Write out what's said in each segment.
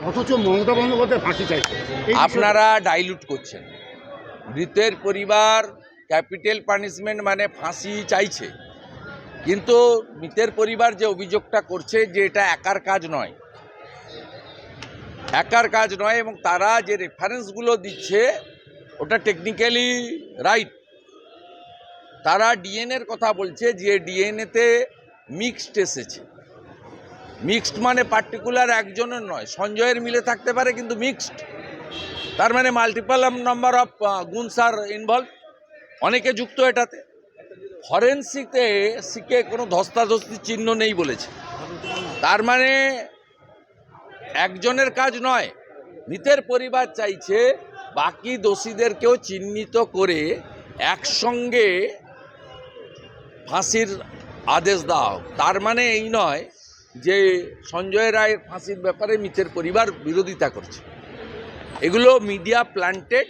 অথচ মমতা বন্দ্যোপাধ্যায় ফাঁসি চাইছে। আপনারা ডাইলুট করছেন। মৃতের পরিবার ক্যাপিটাল পানিশমেন্ট মানে ফাঁসি চাইছে, কিন্তু মৃতের পরিবার যে অভিযোগটা করছে যে এটা একার কাজ নয়, এবং তারা যে রেফারেন্সগুলো দিচ্ছে ওটা টেকনিক্যালি রাইট। তারা ডিএনএর কথা বলছে যে ডিএনএতে মিক্সড এসেছে। মিক্সড মানে পার্টিকুলার একজনের নয়, সঞ্জয়ের মিলে থাকতে পারে কিন্তু মিক্সড, তার মানে মাল্টিপল নাম্বার অফ গুণস আর ইনভলভ, অনেকে যুক্ত এটাতে। ফরেন্সিকে কোনো ধস্তাধস্তি চিহ্ন নেই বলেছে, তার মানে একজনের কাজ নয়। মৃতের পরিবার চাইছে বাকি দোষীদেরকেও চিহ্নিত করে একসঙ্গে ফাঁসির আদেশ দেওয়া হোক। তার মানে এই নয় যে সঞ্জয় রায়ের ফাঁসির ব্যাপারে মৃতের পরিবার বিরোধিতা করছে। এগুলো মিডিয়া প্ল্যান্টেড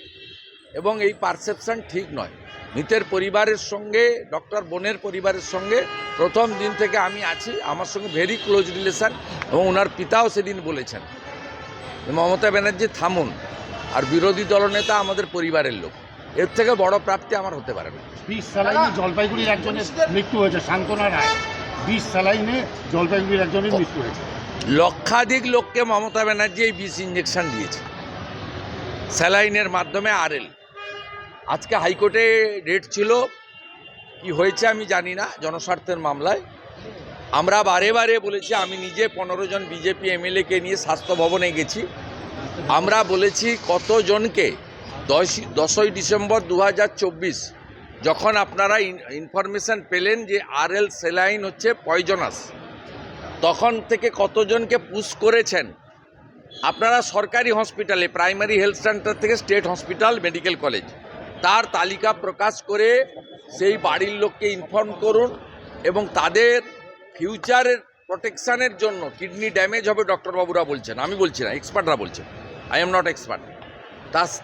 এবং এই পারসেপশন ঠিক নয়। মৃতের পরিবারের সঙ্গে ডক্টর বোনের পরিবারের সঙ্গে প্রথম দিন থেকে আমি আছি, আমার সঙ্গে ভেরি ক্লোজ রিলেশন, এবং ওনার পিতাও সেদিন বলেছেন মমতা ব্যানার্জি থামুন, আর বিরোধী দলনেতা আমাদের পরিবারের লোক, এর থেকে বড় প্রাপ্তি আমার হতে পারে না। 20 স্যালাইনে জলপাইগুড়ির একজনের মৃত্যু হয়েছে, শান্তনা রায়। 20 স্যালাইনে জলপাইগুড়ির একজনের মৃত্যু হয়েছে। লক্ষাধিক লোককে মমতা ব্যানার্জি এই 20 ইঞ্জেকশন দিয়েছে স্যালাইনের মাধ্যমে আরএল। আজকে হাইকোর্টে ডেট ছিল, কি হয়েছে আমি জানি না, জনস্বার্থের মামলায়। আমরা বারে বারে বলেছি, আমি নিজে 15 জন বিজেপি এমএলএকে নিয়ে স্বাস্থ্য ভবনে গেছি। আমরা বলেছি কতজনকে 10ই ডিসেম্বর 2024 যখন আপনারা ইনফরমেশন পেলেন যে আরএল স্যালাইন হচ্ছে পয়জনাস, তখন থেকে কতজনকে পুশ করেছেন আপনারা সরকারি হসপিটালে, প্রাইমারি হেলথ সেন্টার থেকে স্টেট হসপিটাল, মেডিকেল কলেজ, তার তালিকা প্রকাশ করে সেই বাড়ির লোককে ইনফর্ম করুন, এবং তাদের ফিউচারের প্রোটেকশানের জন্য কিডনি ড্যামেজ হবে ডক্টরবাবুরা বলছেন, আমি বলছি না, এক্সপার্টরা বলছেন, আই এম নট এক্সপার্ট।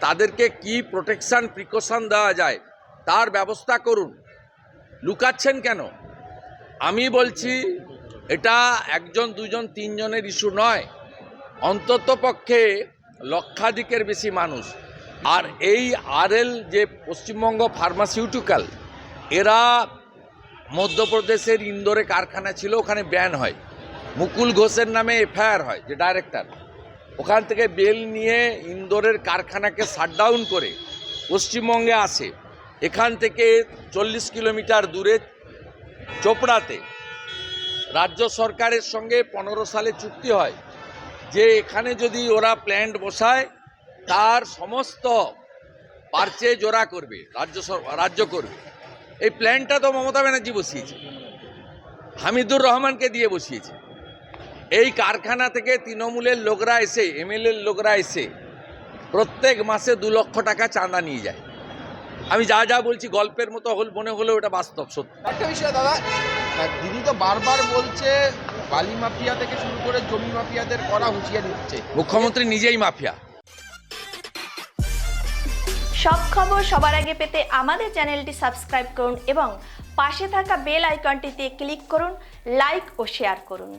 তাদেরকে কি প্রোটেকশান প্রিকশন দেওয়া যায় তার ব্যবস্থা করুন। লুকাচ্ছেন কেন? আমি বলছি এটা একজন, দুজন, তিনজনের ইস্যু নয়, অন্তত পক্ষে লক্ষাধিকের বেশি মানুষ। আর এই আরএল যে পশ্চিমবঙ্গ ফার্মাসিউটিক্যাল, এরা মধ্যপ্রদেশের ইন্দোরে কারখানা ছিল, ওখানে ব্যান হয়। মুকুল ঘোষের নামে এফআইআর হয়, যে ডাইরেক্টর, ওখান থেকে বেল নিয়ে ইন্দোরের কারখানাকে শাটডাউন করে পশ্চিমবঙ্গে আসে। এখান থেকে 40 কিলোমিটার দূরে চোপড়াতে রাজ্য সরকারের সঙ্গে 15 সালে চুক্তি হয় যে এখানে যদি ওরা প্ল্যান্ট বসায় তার সমস্ত পারচেজ ওরা করবে, রাজ্য করবে। এই প্ল্যান্টটা তো মমতা ব্যানার্জি বসিয়েছে, হামিদুর রহমানকে দিয়ে বসিয়েছে। এই কারখানা থেকে তৃণমূলের লোকরা এসে, এমএলএর লোকরা এসে প্রত্যেক মাসে 2 লক্ষ টাকা চাঁদা নিয়ে যায়। আমি যা যা বলছি গল্পের মতো মনে হলেও এটা বাস্তব, সত্যি। একটা বিষয় দাদা, দিদি তো বারবার বলছে বালি মাফিয়া থেকে শুরু করে জমি মাফিয়াদের করা হুঁশিয়ারি দিচ্ছে, মুখ্যমন্ত্রী নিজেই মাফিয়া। সব খবর সবার আগে পেতে আমাদের চ্যানেলটি সাবস্ক্রাইব করুন এবং পাশে থাকা বেল আইকনটিতে ক্লিক করুন, লাইক ও শেয়ার করুন।